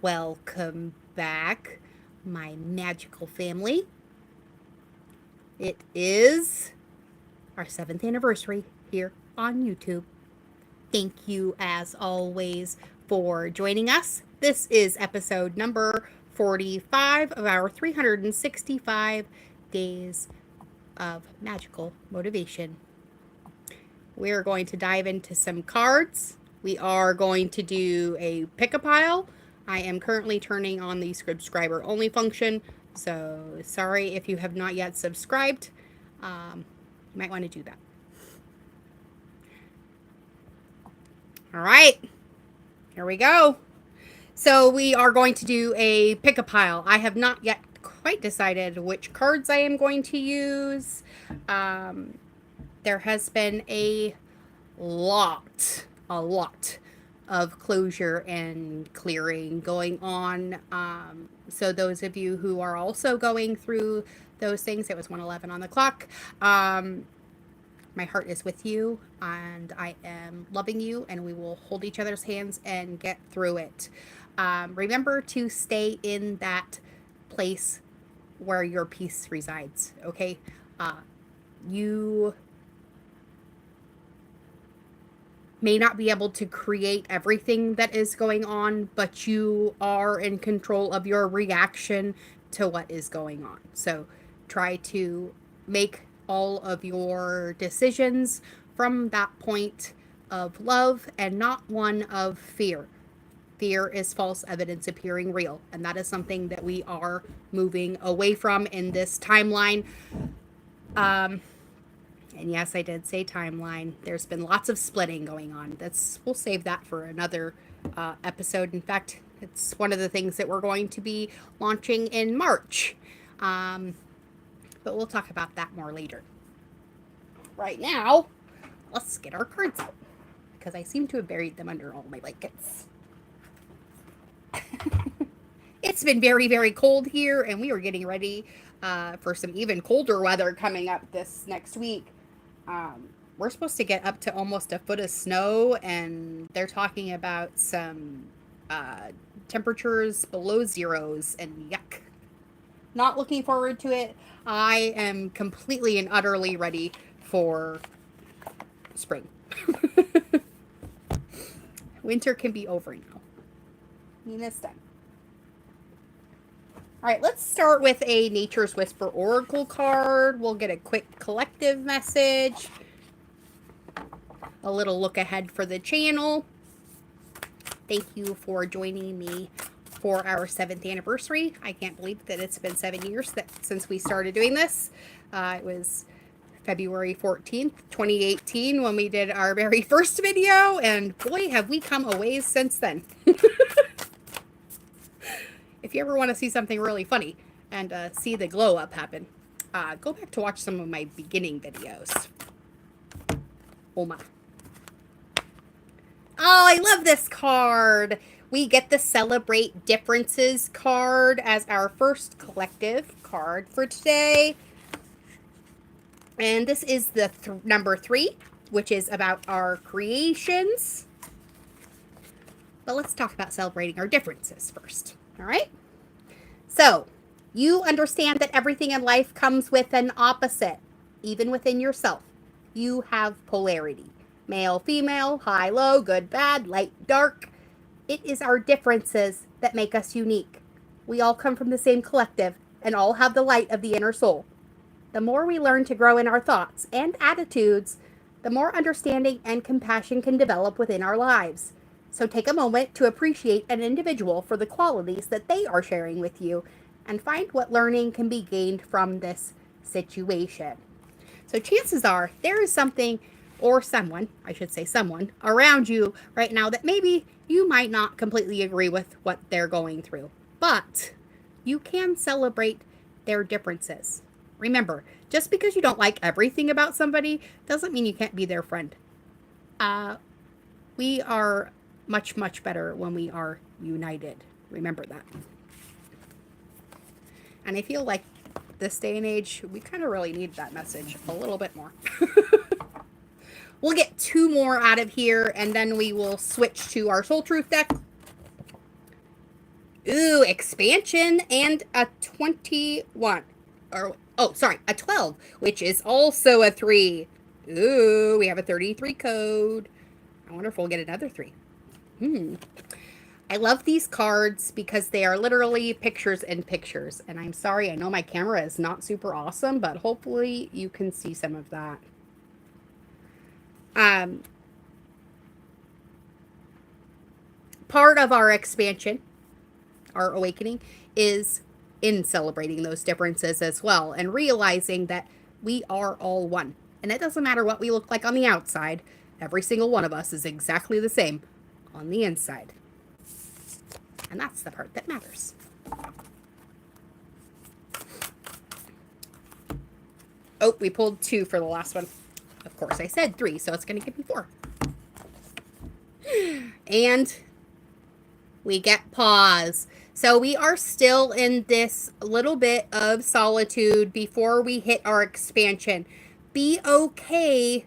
Welcome back, my magical family. It is our 7th anniversary here on YouTube. Thank you, as always, for joining us. This is episode number 45 of our 365 days of magical motivation. We're going to dive into some cards. We are going to do a pick a pile. I am currently turning on the subscriber only function, so sorry if you have not yet subscribed. You might want to do that. All right, here we go. So we are going to do a pick a pile. I have not yet quite decided which cards I am going to use. There has been a lot of closure and clearing going on. So those of you who are also going through those things, it was 1:11 on the clock. My heart is with you, and I am loving you, and we will hold each other's hands and get through it. Remember to stay in that place where your peace resides, okay? You may not be able to create everything that is going on, but you are in control of your reaction to what is going on. So try to make all of your decisions from that point of love and not one of fear. Fear is false evidence appearing real, and that is something that we are moving away from in this timeline. And yes, I did say timeline. There's been lots of splitting going on. We'll save that for another episode. In fact, it's one of the things that we're going to be launching in March. But we'll talk about that more later. Right now, let's get our cards out, because I seem to have buried them under all my blankets. It's been very, very cold here, and we are getting ready for some even colder weather coming up this next week. We're supposed to get up to almost a foot of snow, and they're talking about some temperatures below zeros, and yuck. Not looking forward to it. I am completely and utterly ready for spring. Winter can be over now. I mean, it's done. All right, let's start with a Nature's Whisper Oracle card. We'll get a quick collective message. A little look ahead for the channel. Thank you for joining me for our 7th anniversary. I can't believe that it's been 7 years since we started doing this. It was February 14th, 2018 when we did our very first video, and boy, have we come a ways since then. If you ever want to see something really funny and see the glow up happen, go back to watch some of my beginning videos. Oh my. Oh, I love this card. We get the Celebrate Differences card as our first collective card for today. And this is the number 3, which is about our creations. But let's talk about celebrating our differences first. All right? So, you understand that everything in life comes with an opposite, even within yourself. You have polarity. Male, female, high, low, good, bad, light, dark. It is our differences that make us unique. We all come from the same collective and all have the light of the inner soul. The more we learn to grow in our thoughts and attitudes, the more understanding and compassion can develop within our lives. So take a moment to appreciate an individual for the qualities that they are sharing with you and find what learning can be gained from this situation. So chances are there is something, or someone, I should say someone, around you right now that maybe you might not completely agree with what they're going through. But you can celebrate their differences. Remember, just because you don't like everything about somebody doesn't mean you can't be their friend. We are much, much better when we are united. Remember that. And I feel like this day and age, we kind of really need that message a little bit more. We'll get 2 more out of here, and then we will switch to our Soul Truth deck. Ooh, expansion and a 21. Or, oh, sorry, a 12, which is also a 3. Ooh, we have a 33 code. I wonder if we'll get another 3. I love these cards because they are literally pictures and pictures. And I'm sorry, I know my camera is not super awesome, but hopefully you can see some of that. Part of our expansion, our awakening, is in celebrating those differences as well and realizing that we are all one. And it doesn't matter what we look like on the outside, every single one of us is exactly the same on the inside. And that's the part that matters. Oh, we pulled 2 for the last one. Of course, I said 3, so it's going to give me 4. And we get pause. So we are still in this little bit of solitude before we hit our expansion. Be okay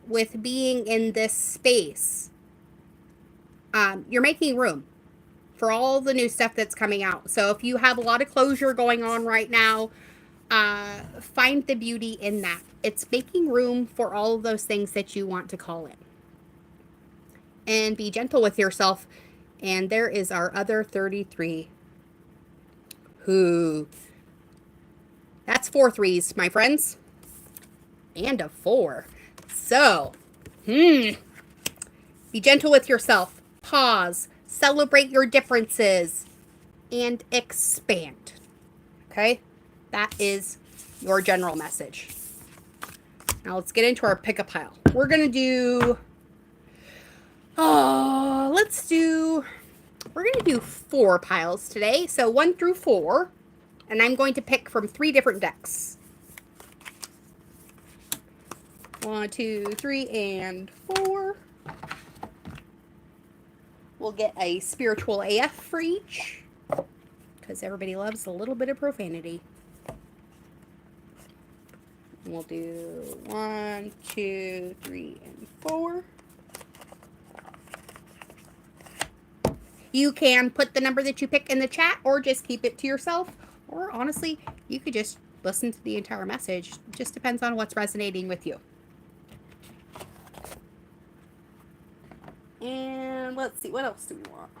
with being in this space. You're making room for all the new stuff that's coming out. So if you have a lot of closure going on right now, find the beauty in that. It's making room for all of those things that you want to call in. And be gentle with yourself. And there is our other 33. Who? That's 4 3s, my friends. And a 4. So, be gentle with yourself. Pause. Celebrate your differences. And expand. Okay? That is your general message. Now let's get into our pick a pile. We're going to do... we're going to do 4 piles today. So 1 through 4. And I'm going to pick from 3 different decks. 1, 2, 3, and 4. We'll get a spiritual AF for each. Because everybody loves a little bit of profanity. We'll do 1, 2, 3, and 4. You can put the number that you pick in the chat or just keep it to yourself. Or honestly, you could just listen to the entire message. It just depends on what's resonating with you. And let's see, what else do we want?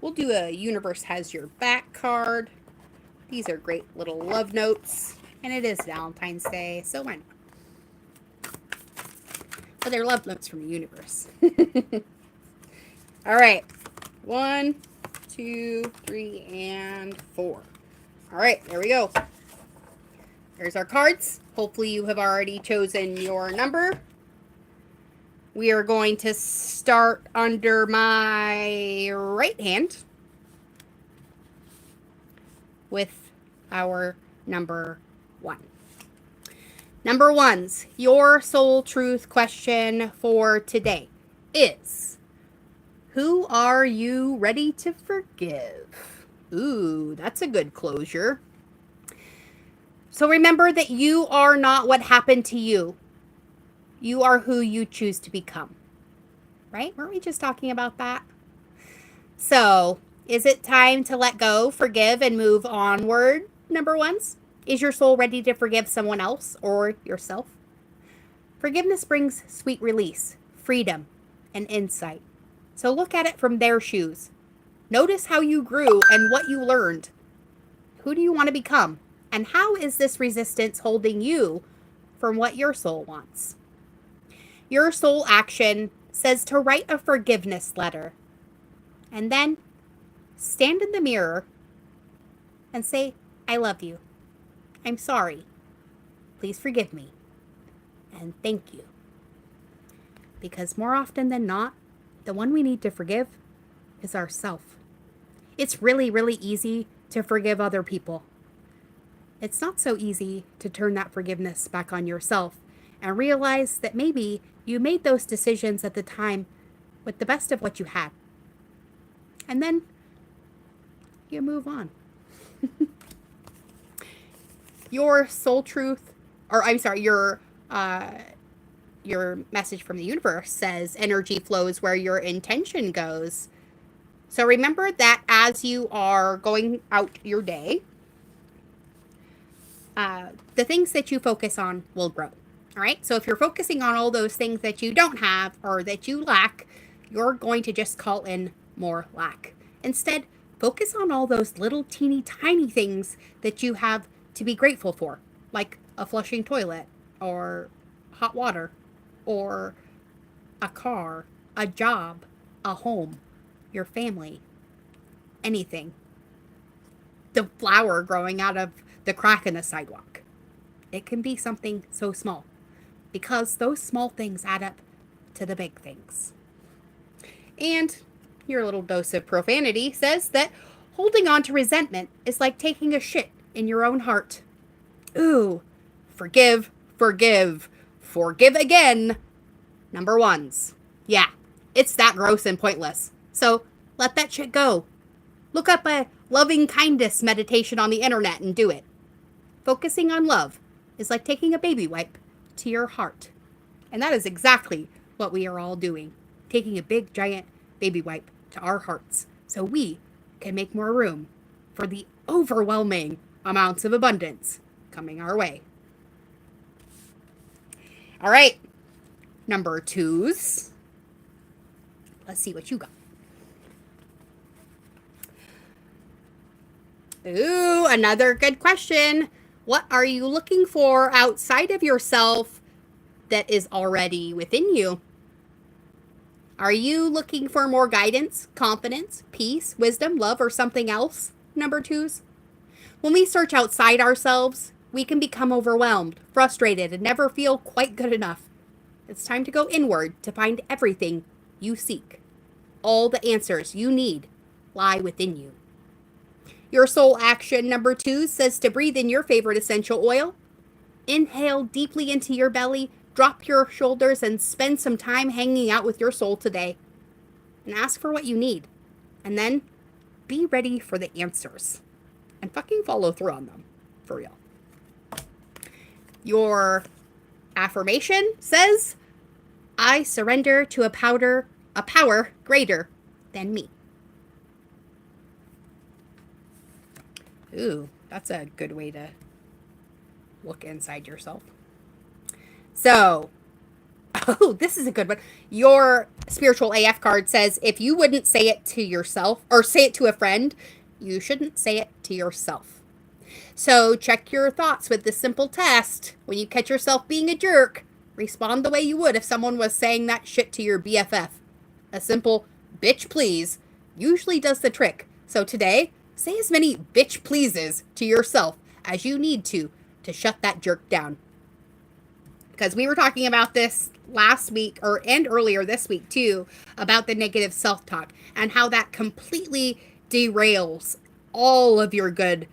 We'll do a Universe Has Your Back card. These are great little love notes. And it is Valentine's Day, so why not? But they're love notes from the universe. All right. 1, 2, 3, and 4. All right, there we go. There's our cards. Hopefully you have already chosen your number. We are going to start under my right hand with our number 1. Number 1's, your soul truth question for today is, who are you ready to forgive? Ooh, that's a good closure. So remember that you are not what happened to you. You are who you choose to become. Right? Weren't we just talking about that? So, is it time to let go, forgive, and move onward, number 1's? Is your soul ready to forgive someone else or yourself? Forgiveness brings sweet release, freedom, and insight. So look at it from their shoes. Notice how you grew and what you learned. Who do you want to become? And how is this resistance holding you from what your soul wants? Your soul action says to write a forgiveness letter. And then stand in the mirror and say, I love you. I'm sorry. Please forgive me. And thank you. Because more often than not, the one we need to forgive is ourself. It's really, really easy to forgive other people. It's not so easy to turn that forgiveness back on yourself and realize that maybe you made those decisions at the time with the best of what you had. And then you move on. Your soul truth, or I'm sorry, your your message from the universe says energy flows where your intention goes. So remember that as you are going out your day, the things that you focus on will grow. All right. So if you're focusing on all those things that you don't have or that you lack, you're going to just call in more lack. Instead, focus on all those little teeny tiny things that you have to be grateful for, like a flushing toilet or hot water or a car, a job, a home, your family, anything. The flower growing out of the crack in the sidewalk. It can be something so small because those small things add up to the big things. And your little dose of profanity says that holding on to resentment is like taking a shit in your own heart. Ooh, forgive, forgive, forgive again. Number ones. Yeah, it's that gross and pointless. So let that shit go. Look up a loving kindness meditation on the internet and do it. Focusing on love is like taking a baby wipe to your heart. And that is exactly what we are all doing. Taking a big giant baby wipe to our hearts so we can make more room for the overwhelming amounts of abundance coming our way. All right, number twos. Let's see what you got. Ooh, another good question. What are you looking for outside of yourself that is already within you? Are you looking for more guidance, confidence, peace, wisdom, love, or something else? Number twos. When we search outside ourselves, we can become overwhelmed, frustrated, and never feel quite good enough. It's time to go inward to find everything you seek. All the answers you need lie within you. Your soul action number 2 says to breathe in your favorite essential oil. Inhale deeply into your belly, drop your shoulders, and spend some time hanging out with your soul today. And ask for what you need. And then be ready for the answers. And fucking follow through on them. For real. Your affirmation says, I surrender to a power greater than me. Ooh, that's a good way to look inside yourself. So, oh, this is a good one. Your spiritual AF card says, if you wouldn't say it to yourself or say it to a friend, you shouldn't say it to yourself. So check your thoughts with this simple test. When you catch yourself being a jerk, respond the way you would if someone was saying that shit to your BFF. A simple bitch please usually does the trick. So today, say as many bitch pleases to yourself as you need to shut that jerk down. Because we were talking about this last week and earlier this week too, about the negative self-talk and how that completely derails all of your good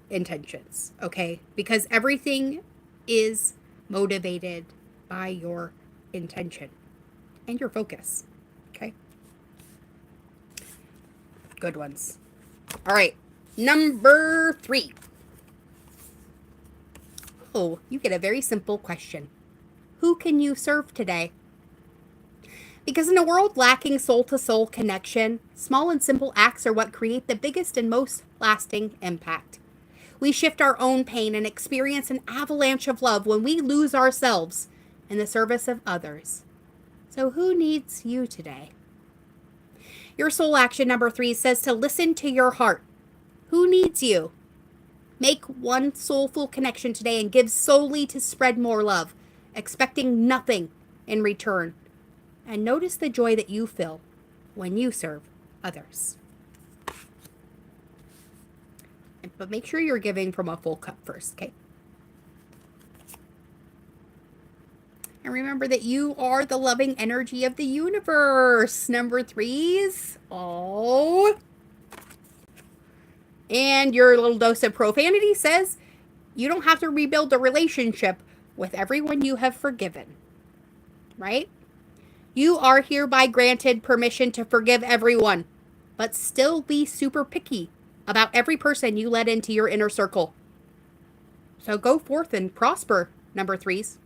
intentions, okay? Because everything is motivated by your intention and your focus, okay? Good ones. All right, number 3. Oh, you get a very simple question. Who can you serve today? Because in a world lacking soul-to-soul connection, small and simple acts are what create the biggest and most lasting impact. We shift our own pain and experience an avalanche of love when we lose ourselves in the service of others. So who needs you today? Your soul action number 3 says to listen to your heart. Who needs you? Make one soulful connection today and give solely to spread more love, expecting nothing in return. And notice the joy that you feel when you serve others. But make sure you're giving from a full cup first, okay? And remember that you are the loving energy of the universe. Number 3s. Oh. And your little dose of profanity says you don't have to rebuild a relationship with everyone you have forgiven. Right? You are hereby granted permission to forgive everyone, but still be super picky about every person you let into your inner circle. So go forth and prosper, number 3s.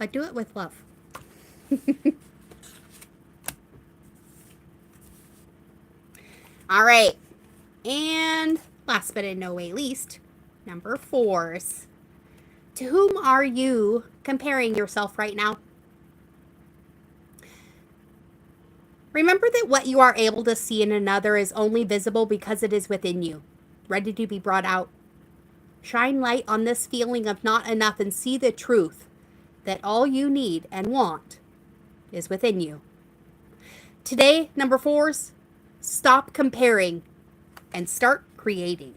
but do it with love. All right. And last but in no way least, number 4s. To whom are you comparing yourself right now? Remember that what you are able to see in another is only visible because it is within you, ready to be brought out. Shine light on this feeling of not enough and see the truth that all you need and want is within you. Today, number 4s, stop comparing and start creating.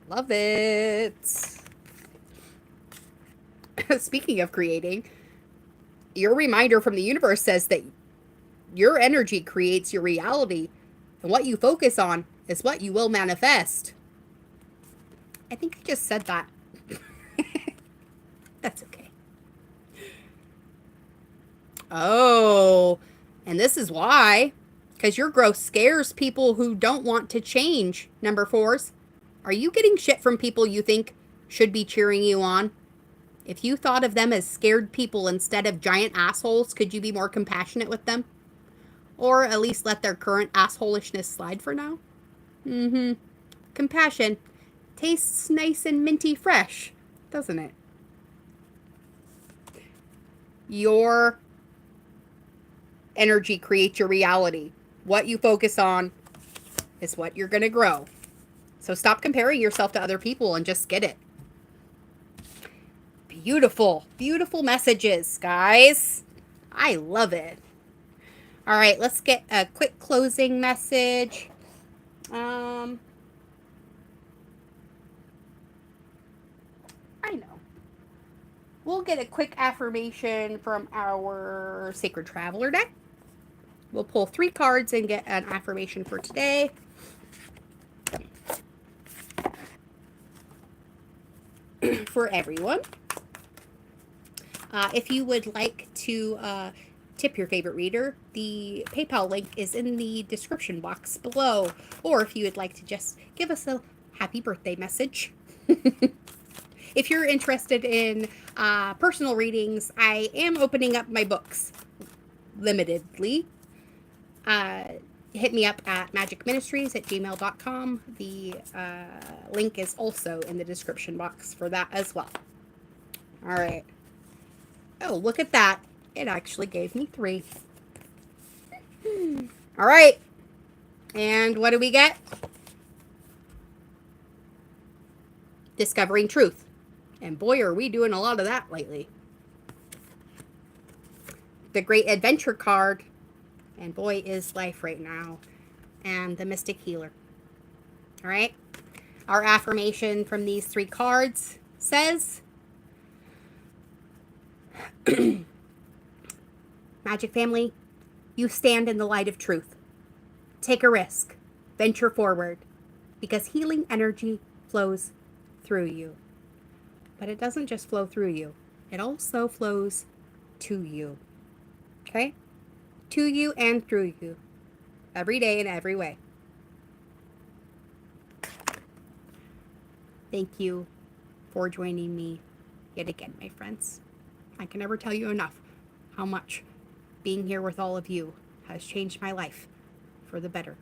Love it. Speaking of creating, your reminder from the universe says that your energy creates your reality, and what you focus on is what you will manifest. I think I just said that. That's okay. Oh, and this is why. Because your growth scares people who don't want to change, number 4s. Are you getting shit from people you think should be cheering you on? If you thought of them as scared people instead of giant assholes, could you be more compassionate with them? Or at least let their current assholishness slide for now? Compassion tastes nice and minty fresh, doesn't it? Your energy creates your reality. What you focus on is what you're going to grow. So stop comparing yourself to other people and just get it. Beautiful, beautiful messages, guys. I love it. All right, let's get a quick closing message. I know. We'll get a quick affirmation from our Sacred Traveler deck. We'll pull 3 cards and get an affirmation for today. For everyone. If you would like to tip your favorite reader, the PayPal link is in the description box below. Or if you would like to just give us a happy birthday message. If you're interested in personal readings, I am opening up my books limitedly. Hit me up at magicministries@gmail.com. The link is also in the description box for that as well. All right. Oh, look at that. It actually gave me 3. All right. And what do we get? Discovering truth. And boy, are we doing a lot of that lately. The Great Adventure card. And boy, is life right now. And the Mystic Healer. All right. Our affirmation from these 3 cards says, Magic family, you stand in the light of truth. Take a risk. Venture forward. Because healing energy flows through you. But it doesn't just flow through you. It also flows to you. Okay? To you and through you. Every day in every way. Thank you for joining me yet again, my friends. I can never tell you enough how much being here with all of you has changed my life for the better.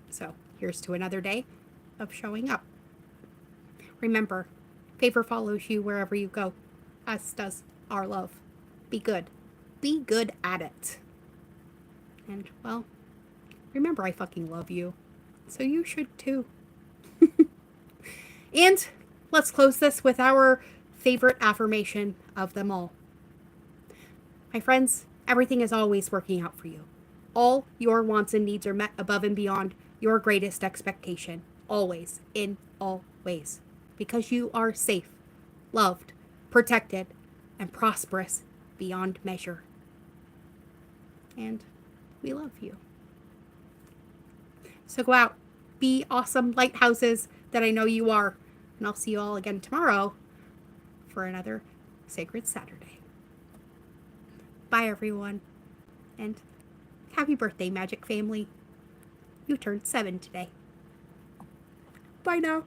So, here's to another day of showing up. Remember, favor follows you wherever you go, as does our love. Be good. Be good at it. And, well, remember I fucking love you. So you should too. And let's close this with our favorite affirmation of them all. My friends, everything is always working out for you. All your wants and needs are met above and beyond your greatest expectation. Always, in all ways. Because you are safe, loved, protected, and prosperous beyond measure. And we love you. So go out, be awesome lighthouses that I know you are. And I'll see you all again tomorrow for another Sacred Saturday. Bye, everyone. And happy birthday, Magic family. You turned 7 today. Bye now.